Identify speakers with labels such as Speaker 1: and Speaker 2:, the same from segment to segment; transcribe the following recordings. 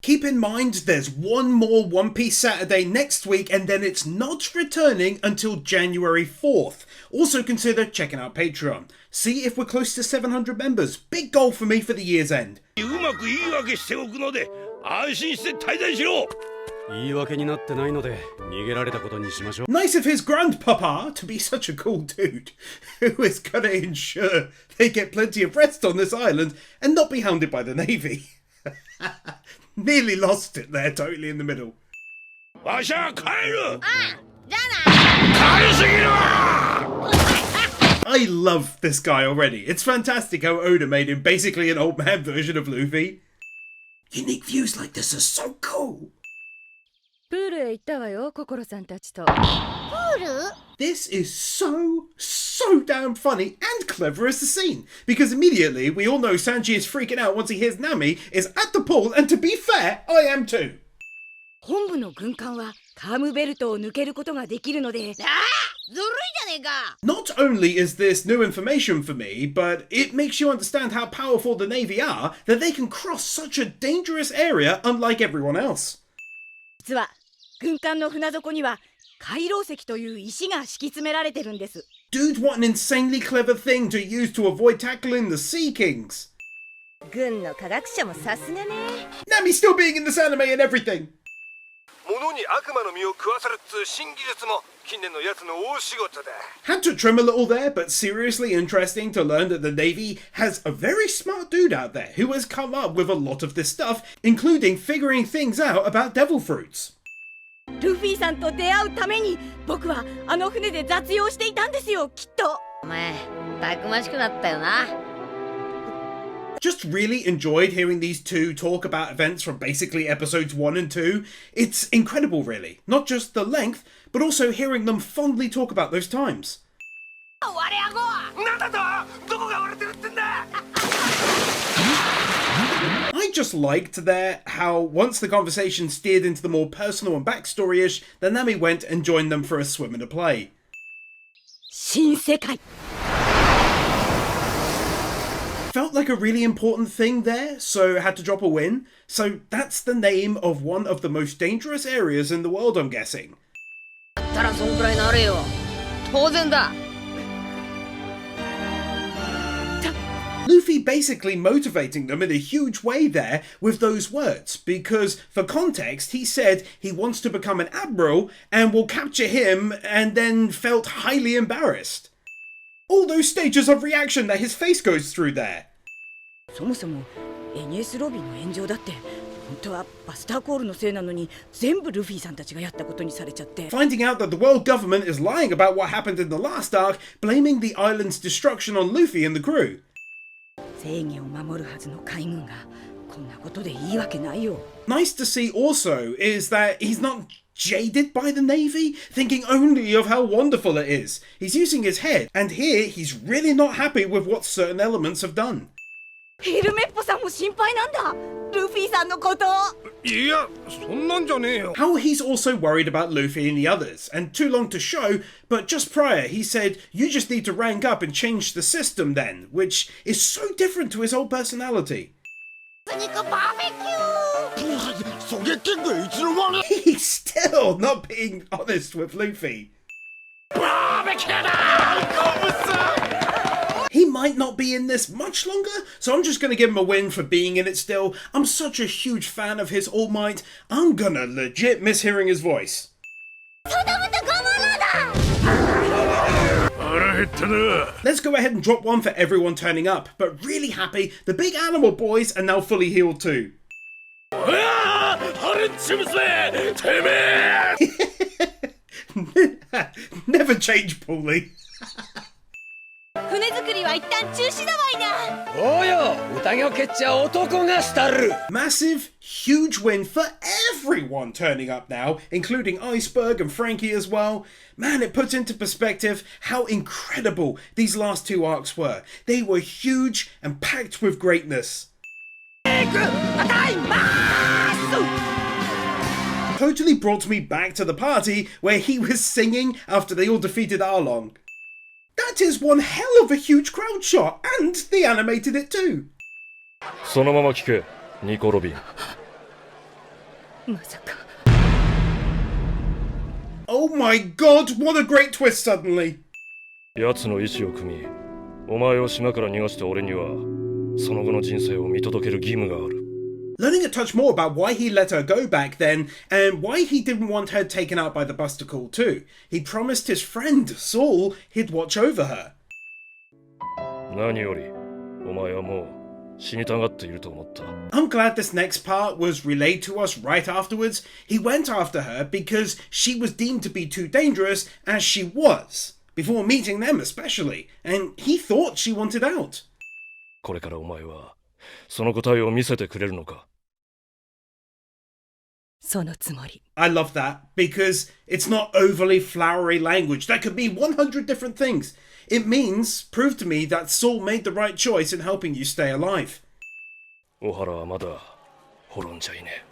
Speaker 1: Keep in mind there's one more One Piece Saturday next week and then it's not returning until January 4th. Also consider checking out Patreon. See if we're close to 700 members. Big goal for me for the year's end. Nice of his grandpapa to be such a cool dude who is gonna ensure they get plenty of rest on this island and not be hounded by the Navy. Nearly lost it there, totally in the middle. I love this guy already. It's fantastic how Oda made him basically an old man version of Luffy. Unique views like this are so cool. This is so damn funny and clever as the scene, because immediately we all know Sanji is freaking out once he hears Nami is at the pool, and to be fair, I am too. Not only is this new information for me, but it makes you understand how powerful the Navy are, that they can cross such a dangerous area unlike everyone else. Dude, what an insanely clever thing to use to avoid tackling the Sea Kings. Nami's still being in this anime and everything. Had to trim a little there, but seriously interesting to learn that the Navy has a very smart dude out there who has come up with a lot of this stuff, including figuring things out about devil fruits. Just really enjoyed hearing these two talk about events from basically episodes 1 and 2. It's incredible, really. Not just the length, but also hearing them fondly talk about those times. I just liked there how once the conversation steered into the more personal and backstory-ish, then Nami went and joined them for a swim and a play. Felt like a really important thing there, so had to drop a win. So that's the name of one of the most dangerous areas in the world, I'm guessing. Luffy basically motivating them in a huge way there with those words, because for context he said he wants to become an admiral and will capture him, and then felt highly embarrassed. All those stages of reaction that his face goes through there. Finding out that the world government is lying about what happened in the last arc, blaming the island's destruction on Luffy and the crew. Nice to see also is that he's not jaded by the Navy, thinking only of how wonderful it is. He's using his head, and here he's really not happy with what certain elements have done. How he's also worried about Luffy and the others, and too long to show, but just prior he said, you just need to rank up and change the system then, which is so different to his whole personality. He's still not being honest with Luffy. He might not be in this much longer, so I'm just going to give him a win for being in it still. I'm such a huge fan of his All Might, I'm gonna legit miss hearing his voice. Let's go ahead and drop one for everyone turning up, but really happy the big animal boys are now fully healed too. Never change, Paulie. Massive, huge win for everyone turning up now, including Iceberg and Frankie as well. Man, it puts into perspective how incredible these last two arcs were. They were huge and packed with greatness. Totally brought me back to the party where he was singing after they all defeated Arlong. That is one hell of a huge crowd shot, and they animated it too. Oh my god, what a great twist suddenly!
Speaker 2: 奴の意志を汲み、お前を島から逃がした俺には、その後の人生を見届ける義務がある。
Speaker 1: Learning a touch more about why he let her go back then, and why he didn't want her taken out by the Busticle too. He promised his friend, Saul, he'd watch over her.
Speaker 2: 何より、お前はもう死にたがっていると思った。
Speaker 1: I'm glad this next part was relayed to us right afterwards. He went after her because she was deemed to be too dangerous, as she was, before meeting them especially, and he thought she wanted out.
Speaker 2: これからお前は、その答えを見せてくれるのか?
Speaker 3: そのつもり。
Speaker 1: I love that, because it's not overly flowery language. That could be 100 different things. It means, prove to me that Saul made the right choice in helping you stay alive.
Speaker 2: 小原はまだ滅んじゃいね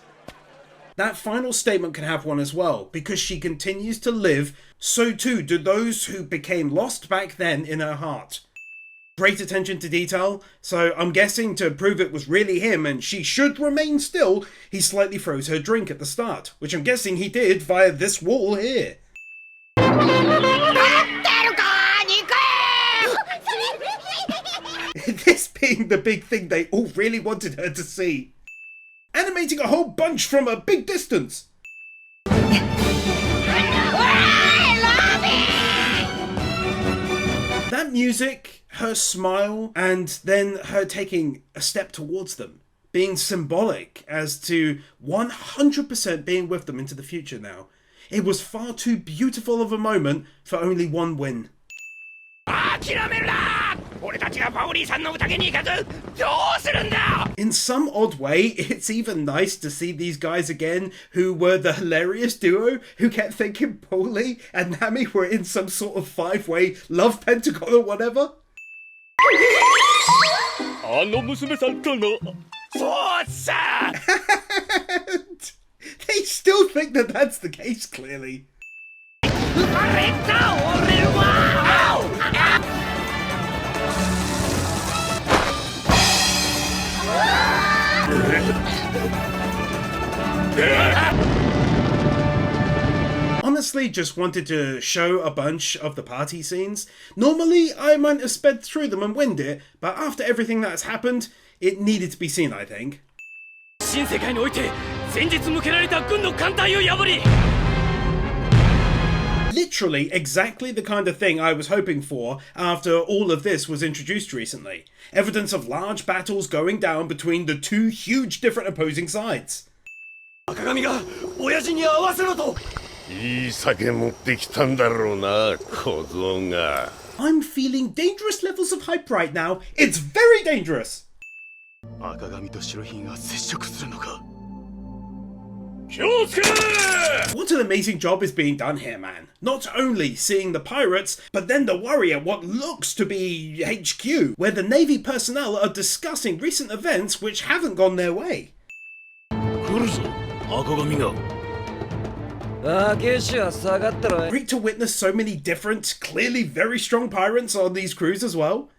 Speaker 2: え。
Speaker 1: That final statement can have one as well, because she continues to live, so too do those who became lost back then in her heart. Great attention to detail, so I'm guessing to prove it was really him and she should remain still, he slightly froze her drink at the start, which I'm guessing he did via this wall here. This being the big thing they all really wanted her to see. Animating a whole bunch from a big distance. That music, her smile, and then her taking a step towards them, being symbolic as to 100% being with them into the future now. It was far too beautiful of a moment for only one win. In some odd way, it's even nice to see these guys again who were the hilarious duo who kept thinking Paulie and Nami were in some sort of five-way love pentagon or whatever. They still think that that's the case, clearly. Honestly, just wanted to show a bunch of the party scenes. Normally, I might have sped through them and winged it, but after everything that's happened, it needed to be seen, I think. Literally exactly the kind of thing I was hoping for after all of this was introduced recently. Evidence of large battles going down between the two huge different opposing sides. I'm feeling dangerous levels of hype right now. It's very dangerous! What an amazing job is being done here, man. Not only seeing the pirates, but then the worry at what looks to be HQ, where the Navy personnel are discussing recent events which haven't gone their way. Great to witness so many different, clearly very strong pirates on these crews as well.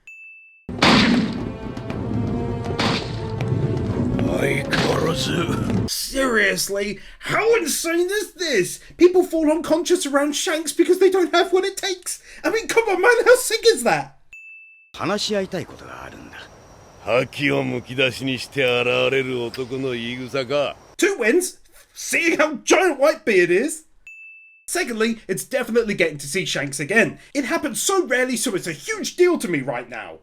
Speaker 1: Seriously, how insane is this? People fall unconscious around Shanks because they don't have what it takes. I mean, come on, man, how sick is that? 2 wins, seeing how giant Whitebeard is. Secondly, it's definitely getting to see Shanks again. It happens so rarely, so it's a huge deal to me right now.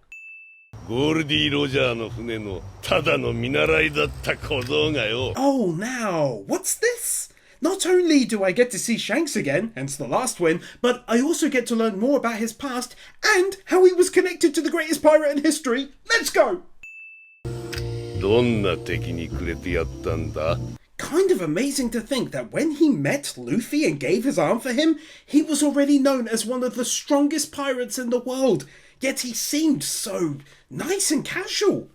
Speaker 1: Oh, now, what's this? Not only do I get to see Shanks again, hence the last win, but I also get to learn more about his past and how he was connected to the greatest pirate in history. Let's go! Kind of amazing to think that when he met Luffy and gave his arm for him, he was already known as one of the strongest pirates in the world. Yet he seemed so nice and casual.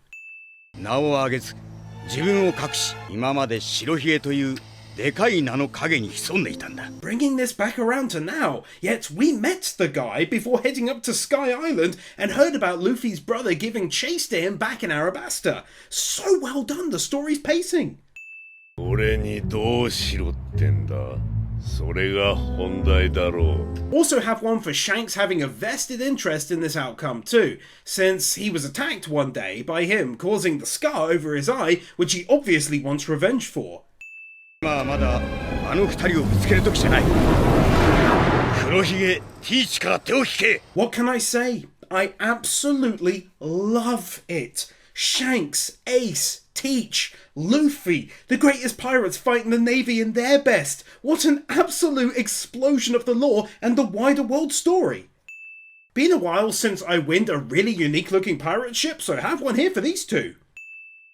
Speaker 1: Bringing this back around to now, yet we met the guy before heading up to Sky Island and heard about Luffy's brother giving chase to him back in Arabasta. So well done, the story's pacing. Oh
Speaker 3: 俺にどうしろってんだ。それが本題だろう。
Speaker 1: Also have one for Shanks having a vested interest in this outcome too, since he was attacked one day by him causing the scar over his eye, which he obviously wants revenge for.
Speaker 3: まあまだあの二人をぶつける時じゃない。黒ひげ、ティーチから手を引け。
Speaker 1: What can I say? I absolutely love it. Shanks, Ace, Teach, Luffy, the greatest pirates fighting the Navy in their best. What an absolute explosion of the lore and the wider world story. Been a while since I winned a really unique looking pirate ship, so I have one here for these two.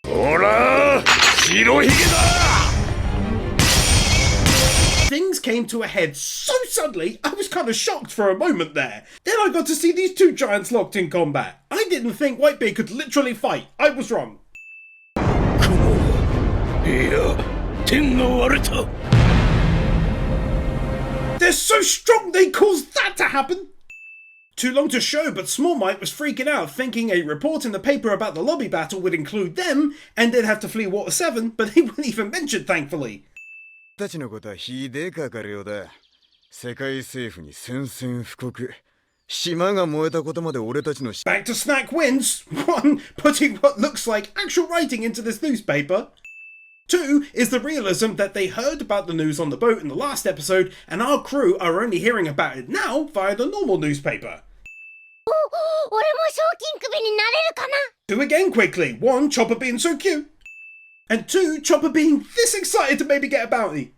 Speaker 3: ほら、白ひげだ。
Speaker 1: Things came to a head so suddenly, I was kind of shocked for a moment there. Then I got to see these two giants locked in combat. I didn't think Whitebeard could literally fight. I was wrong.
Speaker 3: いや、天が割れた。
Speaker 1: They're so strong they caused that to happen. Too long to show, but Small Mike was freaking out, thinking a report in the paper about the lobby battle would include them, and they'd have to flee Water 7, but they weren't even mentioned, thankfully.
Speaker 3: たちのことはひでかかるようだ。世界政府に宣戦布告。島が燃えたことまで俺たちの。
Speaker 1: Back to snack wins. 1. Putting what looks like actual writing into this newspaper. 2 is the realism that they heard about the news on the boat in the last episode, and our crew are only hearing about it now via the normal newspaper.
Speaker 4: 俺も賞金首になれるかな?
Speaker 1: 2 again quickly. 1, Chopper being so cute. And 2, Chopper being this excited to maybe get a bounty.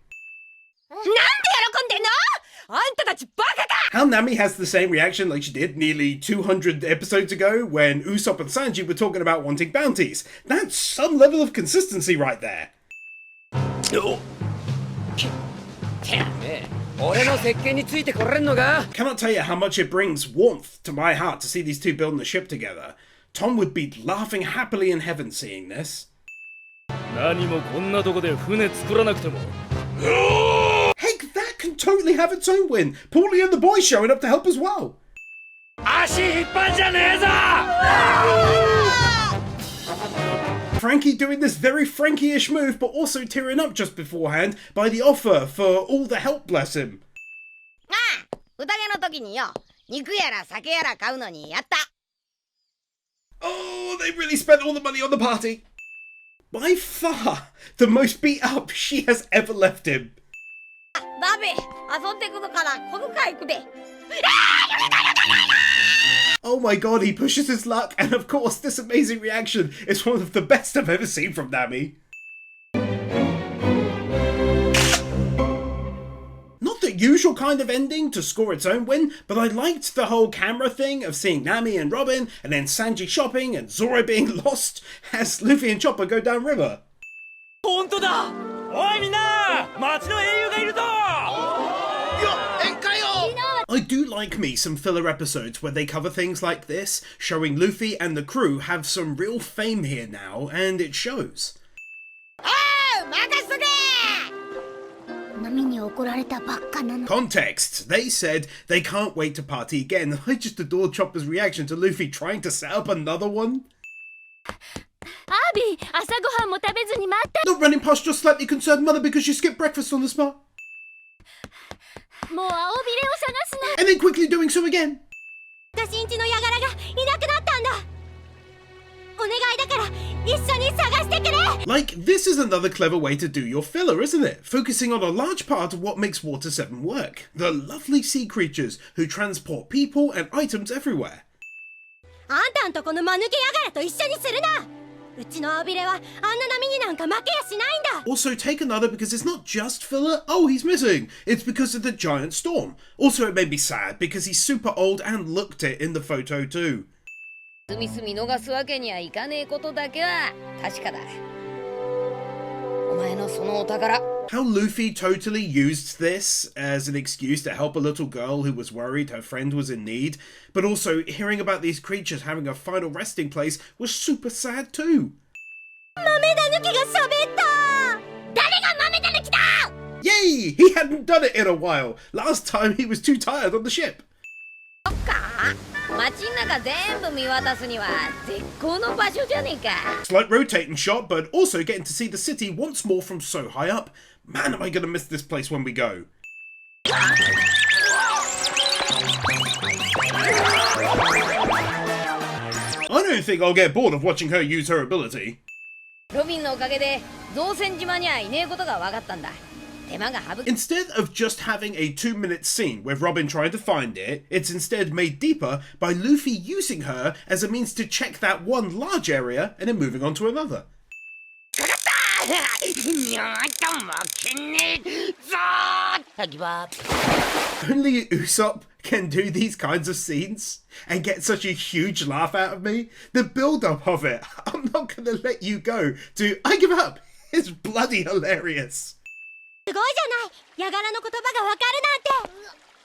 Speaker 4: なんで喜んでんの? あんたたちバカか!
Speaker 1: How Nami has the same reaction like she did nearly 200 episodes ago when Usopp and Sanji were talking about wanting bounties. That's some level of consistency right there.
Speaker 5: てめえ、俺の石鹸についてこれんのか?
Speaker 1: Cannot tell you how much it brings warmth to my heart to see these two building a ship together. Tom would be laughing happily in heaven seeing this.
Speaker 2: 何もこんなとこで船作らなくても。
Speaker 1: Heck, that can totally have its own win. Paulie and the boys showing up to help as well.
Speaker 5: 足引っ張んじゃねえぞ!
Speaker 1: Frankie doing this very Frankie-ish move, but also tearing up just beforehand by the offer for all the help, bless him.
Speaker 4: ああ、宴の時によ、肉やら酒やら買うのにやった。
Speaker 1: Oh, they really spent all the money on the party. By far, the most beat up she has ever left him.
Speaker 4: ダビ、遊んでくるからこの回行くで。
Speaker 1: Oh my god, he pushes his luck, and of course, this amazing reaction is one of the best I've ever seen from Nami. Not the usual kind of ending to score its own win, but I liked the whole camera thing of seeing Nami and Robin, and then Sanji shopping and Zoro being lost as Luffy and Chopper go downriver.
Speaker 5: 本当だ! おいみんな! 町の英雄がいるぞ!
Speaker 1: I do like me some filler episodes where they cover things like this, showing Luffy and the crew have some real fame here now, and it shows. Context. They said they can't wait to party again. I just adore Chopper's reaction to Luffy trying to set up another one. Not running past your slightly concerned mother because you skipped breakfast on the spot. And then quickly doing so again. Like, this is another clever way to do your filler, isn't it? Focusing on a large part of what makes Water 7 work. The lovely sea creatures who transport people and items everywhere. Also, take another because it's not just filler. Oh, he's missing. It's because of the giant storm. Also, it made me sad because he's super old and looked it in the photo too. How Luffy totally used this as an excuse to help a little girl who was worried her friend was in need, but also hearing about these creatures having a final resting place was super sad too. Yay! He hadn't done it in a while. Last time he was too tired on the ship.
Speaker 4: 街ん中全部見渡すには絶好の場所じゃねえか。
Speaker 1: Slight rotating shot, but also getting to see the city once more from so high up. Man, am I gonna miss this place when we go. I don't think I'll get bored of watching her use her ability.
Speaker 4: ロビンのおかげで造船島にはいねえことが分かったんだ。手間が省く。
Speaker 1: Instead of just having a 2-minute scene with Robin trying to find it, it's instead made deeper by Luffy using her as a means to check that one large area and then moving on to another. Only Usopp can do these kinds of scenes and get such a huge laugh out of me. The build-up of it, I'm not gonna let you go, to I give up, is bloody hilarious.
Speaker 6: すごいじゃない。ヤガラの言葉がわかるなんて。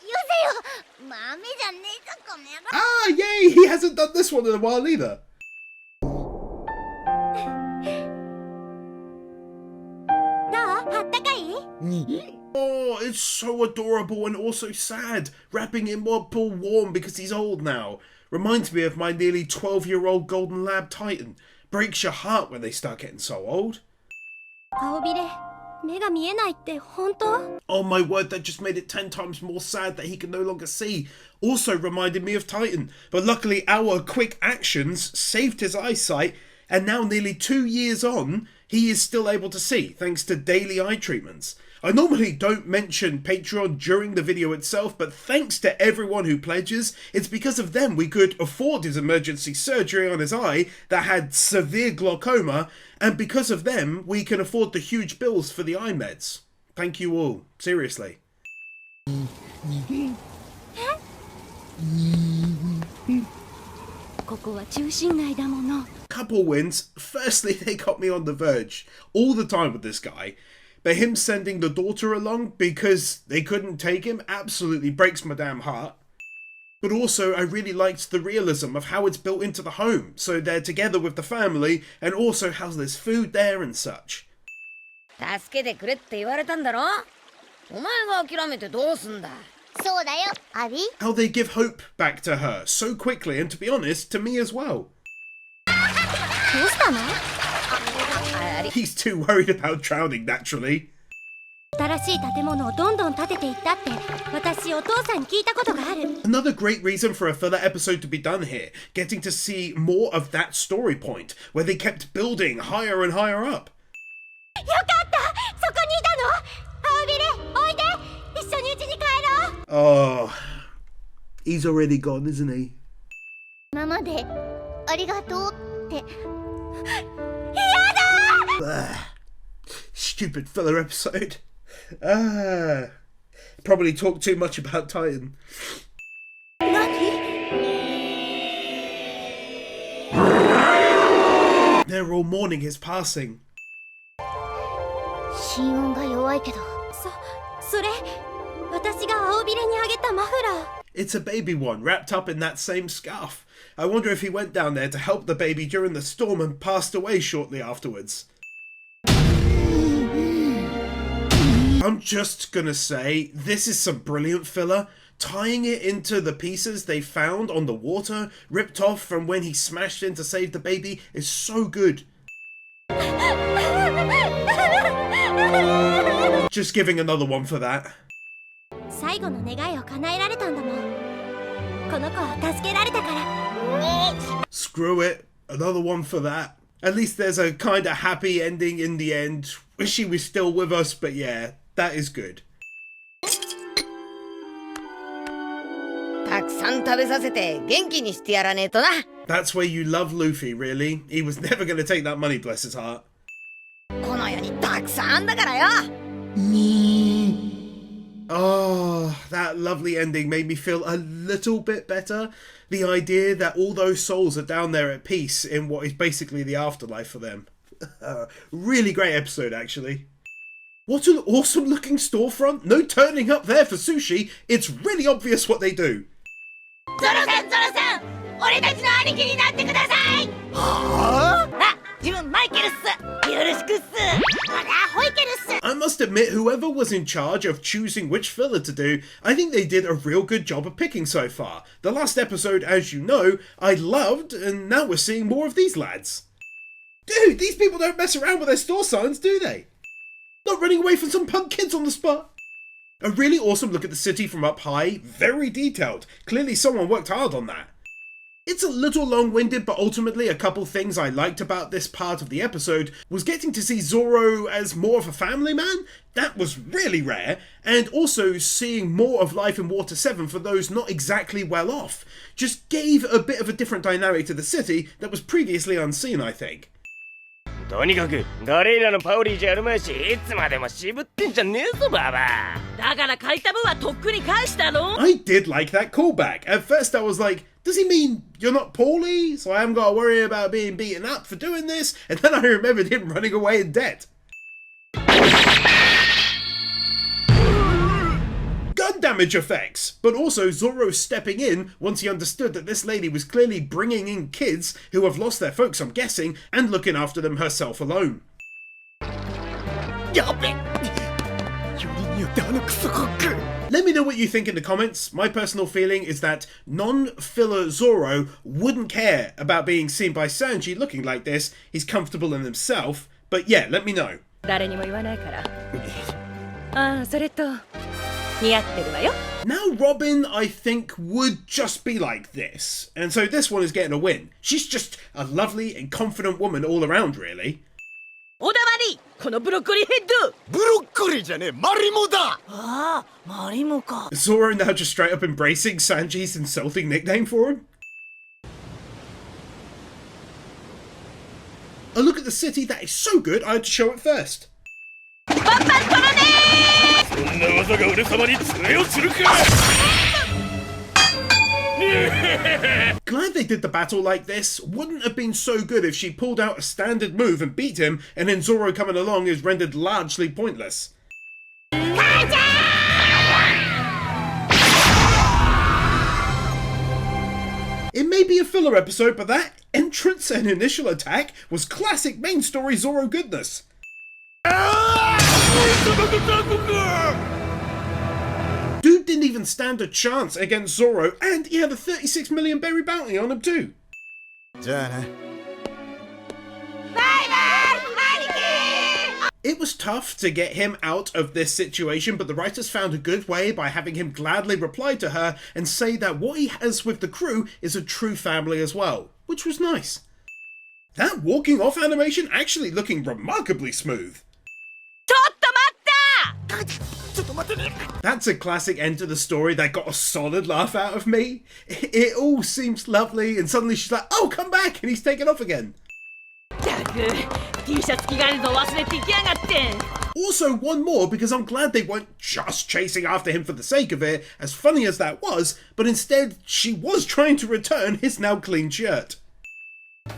Speaker 6: よせよ。豆じゃねえぞこの野郎。
Speaker 1: Ah, yay, he hasn't done this one in a while either.
Speaker 6: どう？あったかい？
Speaker 1: Oh, it's so adorable and also sad. Wrapping him up all warm because he's old now. Reminds me of my nearly 12-year-old Golden Lab Titan. Breaks your heart when they start getting so old.
Speaker 6: 顔びれ。目が見えないって本当？
Speaker 1: Oh my word, that just made it 10 times more sad that he can no longer see. Also reminded me of Titan. But luckily our quick actions saved his eyesight, and now nearly 2 years on, he is still able to see thanks to daily eye treatments. I normally don't mention Patreon during the video itself, but thanks to everyone who pledges, it's because of them we could afford his emergency surgery on his eye that had severe glaucoma, and because of them we can afford the huge bills for the eye meds. Thank you all, seriously. Couple wins. Firstly, they got me on the verge all the time with this guy. But him sending the daughter along because they couldn't take him absolutely breaks my damn heart. But also, I really liked the realism of how it's built into the home, so they're together with the family, and also how there's food there and such.
Speaker 4: 助けてくれって言われたんだろ。お前が諦めてどうすんだ。
Speaker 6: そうだよ、アビ。
Speaker 1: How they give hope back to her so quickly, and to be honest, to me as well.
Speaker 6: どうしたの？
Speaker 1: He's too worried about drowning, naturally.
Speaker 6: 新しい建物をどんどん建てていったって私お父さんに聞いたことがある。
Speaker 1: Another great reason for a further episode to be done here, getting to see more of that story point, where they kept building higher and higher up.
Speaker 6: よかった、そこにいたの。青ビレ、おいで、一緒に家に帰ろう。
Speaker 1: Oh, he's already gone, isn't he?
Speaker 6: 今までありがとうって。
Speaker 1: Stupid filler episode. Probably talked too much about Titan. They're all mourning his passing.
Speaker 6: 心音が弱いけど。それ、私が青ビレにあげたマフラー。
Speaker 1: It's a baby one, wrapped up in that same scarf. I wonder if he went down there to help the baby during the storm and passed away shortly afterwards. I'm just gonna say, this is some brilliant filler. Tying it into the pieces they found on the water, ripped off from when he smashed in to save the baby, is so good. Just giving another one for that.
Speaker 6: 最後の願いを叶えられたんだもん。この子を助けられたから。
Speaker 1: Screw it. Another one for that. At least there's a kind of happy ending in the end. Wish she was still with us, but yeah, that is good.
Speaker 4: たくさん食べさせて元気にしてやらねえとな。
Speaker 1: That's where you love Luffy, really. He was never going to take that money, bless his heart.
Speaker 4: この世にたくさんあんだからよ。
Speaker 1: Oh, that lovely ending made me feel a little bit better. The idea that all those souls are down there at peace in what is basically the afterlife for them. Really great episode, actually. What an awesome looking storefront. No turning up there for sushi. It's really obvious what they do.
Speaker 6: ゾロさん、俺たちの兄貴になってください。
Speaker 5: はあ、自分マイケルっす。よろしくっす。
Speaker 6: ほら、ホイケルっす。
Speaker 1: I must must admit, whoever was in charge of choosing which filler to do, I think they did a real good job of picking so far. The last episode, as you know, I loved, and now we're seeing more of these lads. Dude, these people don't mess around with their store signs, do they? Not running away from some punk kids on the spot. A really awesome look at the city from up high, very detailed. Clearly someone worked hard on that. It's a little long-winded, but ultimately a couple things I liked about this part of the episode was getting to see Zoro as more of a family man. That was really rare, and also seeing more of life in Water 7 for those not exactly well off. Just gave a bit of a different dynamic to the city that was previously unseen, I think.
Speaker 5: とにかく誰らのパウリーじゃあるまいし、いつまでも渋ってんじゃねえぞババア。
Speaker 7: だから借りた分はとっくに返したろ。
Speaker 1: I did like that callback. At first I was like, does he mean you're not poorly, so I haven't got to worry about being beaten up for doing this? And then I remembered him running away in debt. Gun damage effects, but also Zoro stepping in once he understood that this lady was clearly bringing in kids who have lost their folks, I'm guessing, and looking after them herself alone. Let me know what you think in the comments. My personal feeling is that non-filler Zoro wouldn't care about being seen by Sanji looking like this. He's comfortable in himself. But yeah, let me know.
Speaker 7: 誰にも言わないから。ああ、それと似合ってるわよ。
Speaker 1: Now Robin, I think, would just be like this. And so this one is getting a win. She's just a lovely and confident woman all around, really.
Speaker 7: おだまり、このブロッコリーヘッド。
Speaker 3: ブロッコリーじゃねえ、マリモだ。
Speaker 7: ああ、マリモか。
Speaker 1: Zoro now just straight up embracing Sanji's insulting nickname for him. A look at the city that is so good I had to show it first.
Speaker 7: パンパンコロネ
Speaker 2: そんな技が俺様に通用するか。
Speaker 1: Glad they did the battle like this. Wouldn't have been so good if she pulled out a standard move and beat him, and then Zoro coming along is rendered largely pointless. It may be a filler episode, but that entrance and initial attack was classic main story Zoro goodness. Dude didn't even stand a chance against Zoro, and he had a 36 million berry bounty on him too.
Speaker 3: じゃあな。
Speaker 1: It was tough to get him out of this situation, but the writers found a good way by having him gladly reply to her and say that what he has with the crew is a true family as well, which was nice. That walking off animation actually looking remarkably smooth.
Speaker 7: ちょっと待った。
Speaker 1: That's a classic end to the story that got a solid laugh out of me. It all seems lovely, and suddenly she's like, oh, come back, and he's taken off again.
Speaker 7: ったく、T シャツ着替えるの忘れて行きやがって。
Speaker 1: Also, one more, because I'm glad they weren't just chasing after him for the sake of it, as funny as that was, but instead she was trying to return his now clean shirt.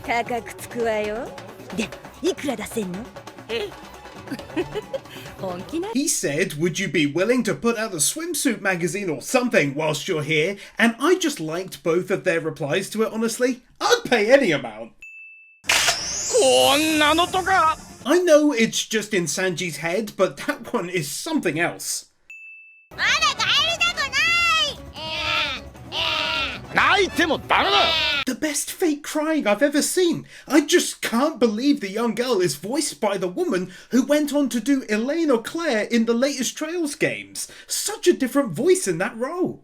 Speaker 7: 高くつくわよ。で、いくら出せんの？え？ 本気な？
Speaker 1: He said, would you be willing to put out a swimsuit magazine or something whilst you're here? And I just liked both of their replies to it, honestly. I'd pay any amount.
Speaker 5: こんなのとか。
Speaker 1: I know it's just in Sanji's head, but that one is something else.
Speaker 6: まだ帰りたくない。
Speaker 5: 泣いてもダメだ。
Speaker 1: The best fake crying I've ever seen. I just can't believe the young girl is voiced by the woman who went on to do Elaine or Claire in the latest Trails games. Such a different voice in that role.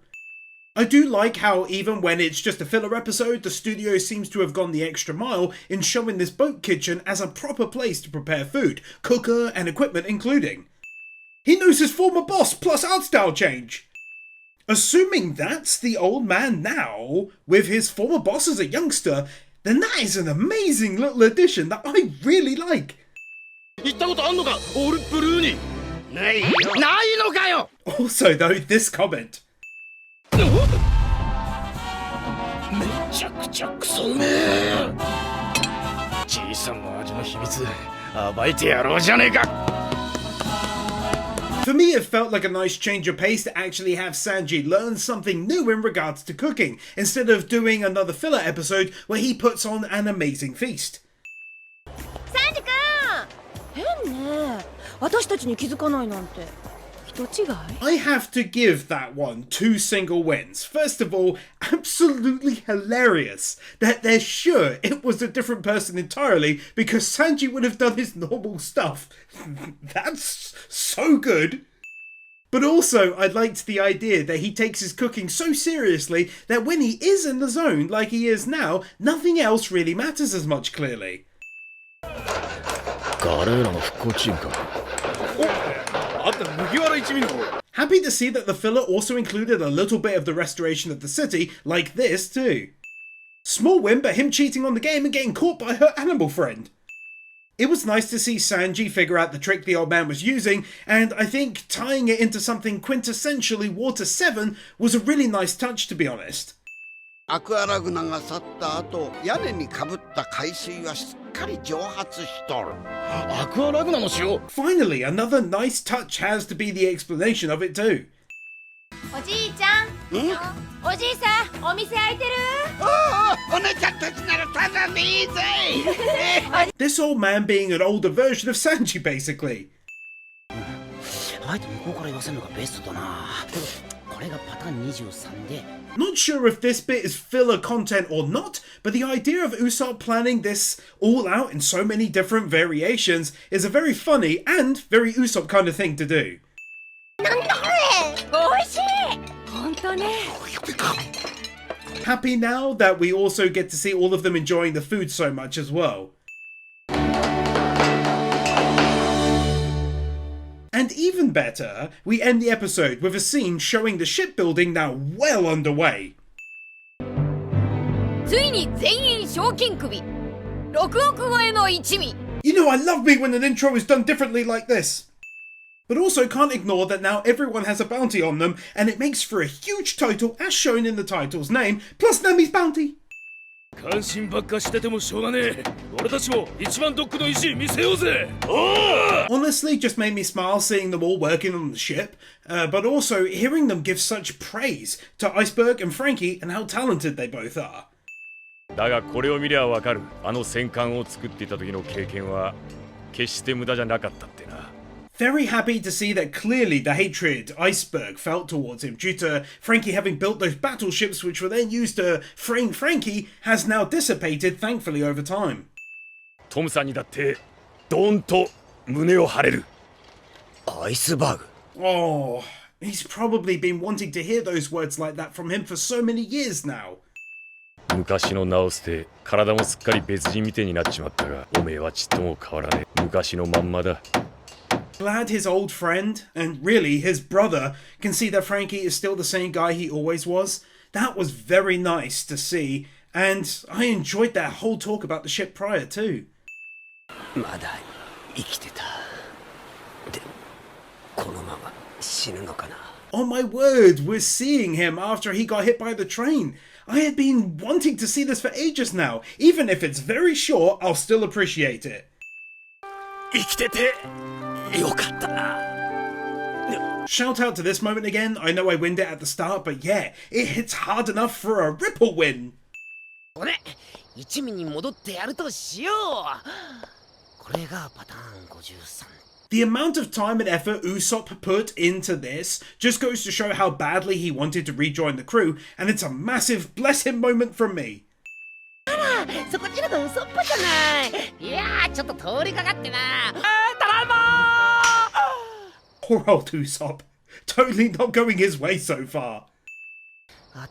Speaker 1: I do like how even when it's just a filler episode, the studio seems to have gone the extra mile in showing this boat kitchen as a proper place to prepare food, cooker and equipment including. He knows his former boss plus art style change. Assuming that's the old man now, with his former boss as a youngster, then that is an amazing little addition that I really like.
Speaker 5: 行ったことあんのか、オールブルーに。ないよ。ないのかよ。
Speaker 1: Also though, this comment.
Speaker 5: めちゃくちゃクソうめえ。じいさんの味の秘密、暴いてやろうじゃねえか。
Speaker 1: For me, it felt like a nice change of pace to actually have Sanji learn something new in regards to cooking, instead of doing another filler episode where he puts on an amazing feast.
Speaker 6: サンジ君。
Speaker 7: 変ね。私たちに気づかないなんて人違い
Speaker 1: I have to give that one 2 single wins. First of all, absolutely hilarious that they're sure it was a different person entirely because Sanji would have done his normal stuff. That's so good. But also, I liked the idea that he takes his cooking so seriously that when he is in the zone like he is now, nothing else really matters as much clearly. Happy to see that the filler also included a little bit of the restoration of the city, like this too. Small win, but him cheating on the game and getting caught by her animal friend. It was nice to see Sanji figure out the trick the old man was using, and I think tying it into something quintessentially Water 7 was a really nice touch, to be honest.
Speaker 8: Finally,
Speaker 1: another nice touch has to be the explanation of it too. This old man being an older version of Sanji, basically. Not sure if this bit is filler content or not, but the idea of Usopp planning this all out in so many different variations is a very funny and very Usopp kind of thing to do. Happy now that we also get to see all of them enjoying the food so much as well. And even better, we end the episode with a scene showing the shipbuilding now well underway. You know, I love me when an intro is done differently like this. But also can't ignore that now everyone has a bounty on them, and it makes for a huge total as shown in the title's name, plus Nami's bounty. Honestly, just made me smile seeing them all working on the ship, but also hearing them give such praise to Iceberg and Frankie and how talented they both are. Very happy to see that clearly the hatred Iceberg felt towards him due to Frankie having built those battleships which were then used to frame Frankie has now dissipated, thankfully, over time. Oh, he's probably been wanting to hear those words like that from him for so many years now. Glad his old friend, and really his brother, can see that Frankie is still the same guy he always was. That was very nice to see, and I enjoyed that whole talk about the ship prior too. Oh my word, we're seeing him after he got hit by the train. I had been wanting to see this for ages now. Even if it's very short, I'll still appreciate it. Shout out to this moment again. I know I winned it at the start, but yeah, it hits hard enough for a Ripple win. The amount of time and effort Usopp put into this just goes to show how badly he wanted to rejoin the crew, and it's a massive bless him moment from me. Poor old Usopp. Totally not going his way so far. I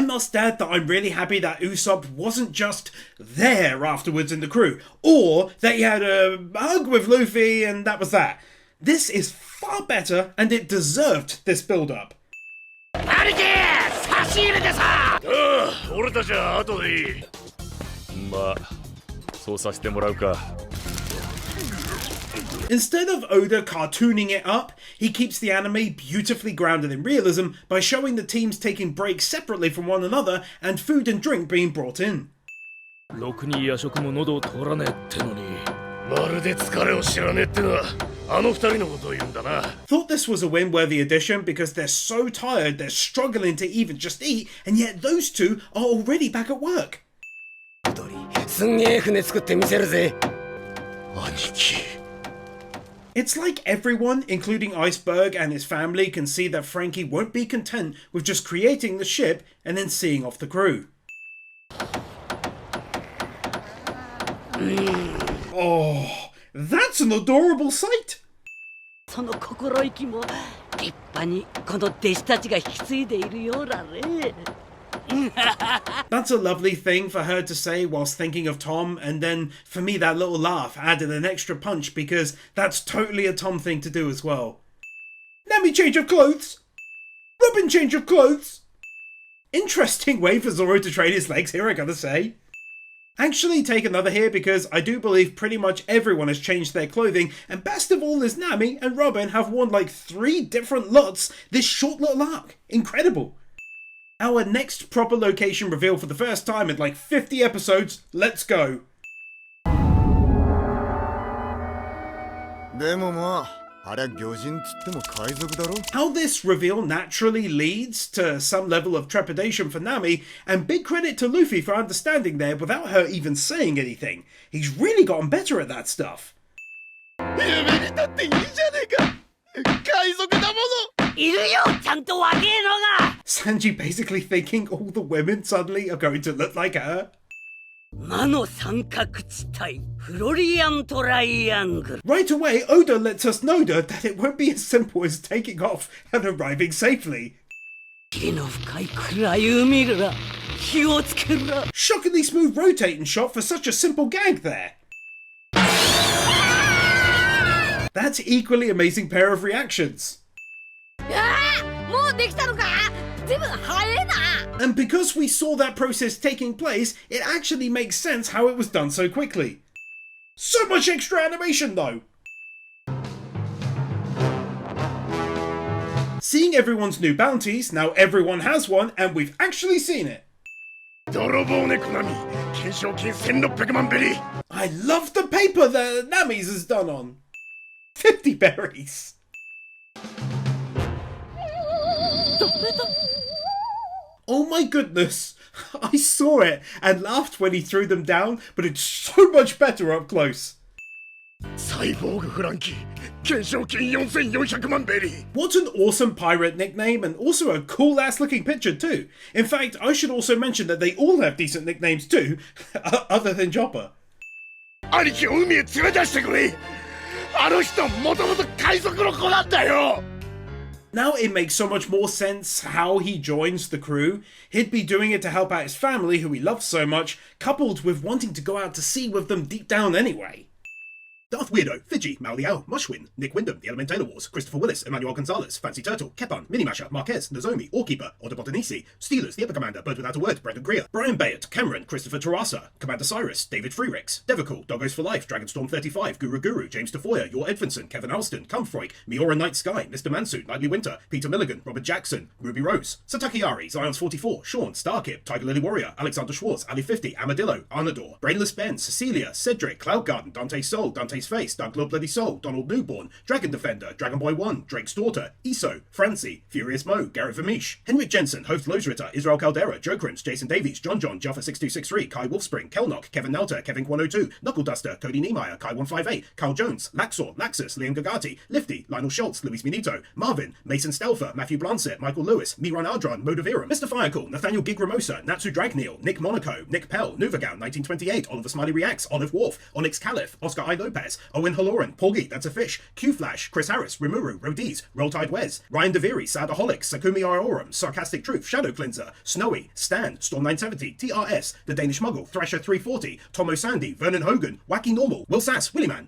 Speaker 1: must add that I'm really happy that Usopp wasn't just there afterwards in the crew, or that he had a hug with Luffy and that was that. This is far better and it deserved this build-up. Instead of Oda cartooning it up, he keeps the anime beautifully grounded in realism by showing the teams taking breaks separately from one another and food and drink being brought in. Thought this was a win-worthy addition because they're so tired they're struggling to even just eat, and yet those two are already back at work.
Speaker 5: すんげえ船作ってみせるぜ。
Speaker 3: 兄貴。
Speaker 1: It's like everyone, including Iceberg and his family, can see that Frankie won't be content with just creating the ship and then seeing off the crew. Oh, that's an adorable sight!
Speaker 7: その心意気も立派にこの弟子たちが引き継いでいるようだね。
Speaker 1: That's a lovely thing for her to say whilst thinking of Tom, and then for me that little laugh added an extra punch because that's totally a Tom thing to do as well. Let me change of clothes! Robin change of clothes! Interesting way for Zoro to train his legs here, I gotta say. Actually take another here because I do believe pretty much everyone has changed their clothing, and best of all is Nami and Robin have worn like 3 different lots this short little arc. Incredible. Our next proper location revealed for the first time in like 50 episodes. Let's go.
Speaker 3: でもまあ、あれは魚人つっても海賊だろ?
Speaker 1: How this reveal naturally leads to some level of trepidation for Nami, and big credit to Luffy for understanding there without her even saying anything. He's really gotten better at that stuff.
Speaker 3: 夢にだっていいじゃねえか。海賊だもの。
Speaker 7: いるよ、ちゃんと若えのが。
Speaker 1: Sanji basically thinking all the women suddenly are going to look like her.
Speaker 7: 魔の三角地帯フロリアントライアングル。
Speaker 1: Right away, Oda lets us know that it won't be as simple as taking off and arriving safely.
Speaker 7: 霧の深い暗い海が気をつけろ。
Speaker 1: Shockingly smooth rotating shot for such a simple gag there. That's equally amazing pair of reactions.
Speaker 4: もうできたのか？随分早いな。
Speaker 1: And because we saw that process taking place, it actually makes sense how it was done so quickly. So much extra animation though! Seeing everyone's new bounties, now everyone has one and we've actually seen it.
Speaker 5: 泥棒猫並み懸賞金1600万ベリー。
Speaker 1: I love the paper that Nami's has done on. 50 berries. Oh my goodness, I saw it and laughed when he threw them down, but it's so much better up close.
Speaker 5: サイボーグフランキー懸賞金4400万ベリー。
Speaker 1: What an awesome pirate nickname, and also a cool ass looking picture too. In fact, I should also mention that they all have decent nicknames too, other than Chopper.
Speaker 5: 兄貴を海へ連れ出してくれ。あの人もともと海賊の子なんだよ。
Speaker 1: Now it makes so much more sense how he joins the crew. He'd be doing it to help out his family, who he loves so much, coupled with wanting to go out to sea with them deep down anyway. Darth Weirdo, Fiji, Maliao, Mushwin, Nick Wyndham, The Elementator Wars, Christopher Willis, Emmanuel Gonzalez, Fancy Turtle, Kepan, Minimasher, Marquez, Nozomi, Orkeeper, Odabotanisi, Steelers, The Epic Commander, Bird Without a Word, Brendan Greer, Brian Bayard, Cameron, Christopher Terrasa, Commander Cyrus, David Freriks, Devicool, Doggos for Life, Dragonstorm 35, Guru, James DeFoyer, Yor Edvinson, Kevin Alston, Cumfroig, Miura Night Sky, Mr.Mansu, Nightly Winter, Peter Milligan, Robert Jackson, Ruby Rose, Sataki Ari, Zions 44, Sean, Starkip, Tiger Lily Warrior, Alexander Schwartz, Ali 50, Amadillo, Anador, Brainless Ben, Cecilia, Cedric, Cloud Garden, Dante Sol, Dante's Face, Dark Lord Bloody Soul, Donald Newborn, Dragon Defender, Dragon Boy 1, Drake's Daughter, Iso, Francie, FuriousMoe, Garrett Vermeesh, Henrik Jessen, Host Losritter, Israel Caldera, Joe Crims, Jason Davies, John, Jaffa 6263, Kai Wolfspring, Kelnock, Kevin Nelter, Kevin 102, Knuckle Duster, Kody Niemeier, Kai 158, Carl Jones, Laxor, Laxus, Liam Gagati, Lifty, Lionel Schultz, Luis Minito, Marvin, Mason Stelfer, Matthew Blansett, Michael Lewis, Mihran Ardjian, Modavirum, Mr. Firecool, Nathaniel Gigremosa, Natsu Dragneel, Nick Monaco, Nick Pell, Nuvagown 1928, Oliver Smiley Reacts, OliveWharf, Onyx Calif, Oscar I. Lopez, Owen Halloran, Porgy, That's a Fish, Q-Flash, Chris Harris, Rimuru, Rodies, Roll Tide Wes, Ryan DeViri, Sadaholic, Sakomi Arorim, Sarcastic Truth, Shadow Cleanser, Snowy, Stan, Storm 970, TRS, The Danish Muggle, Thrasher 340, Tomo Sandy, Vernon Hogan, Wacky Normal, Will Sass, Willyman.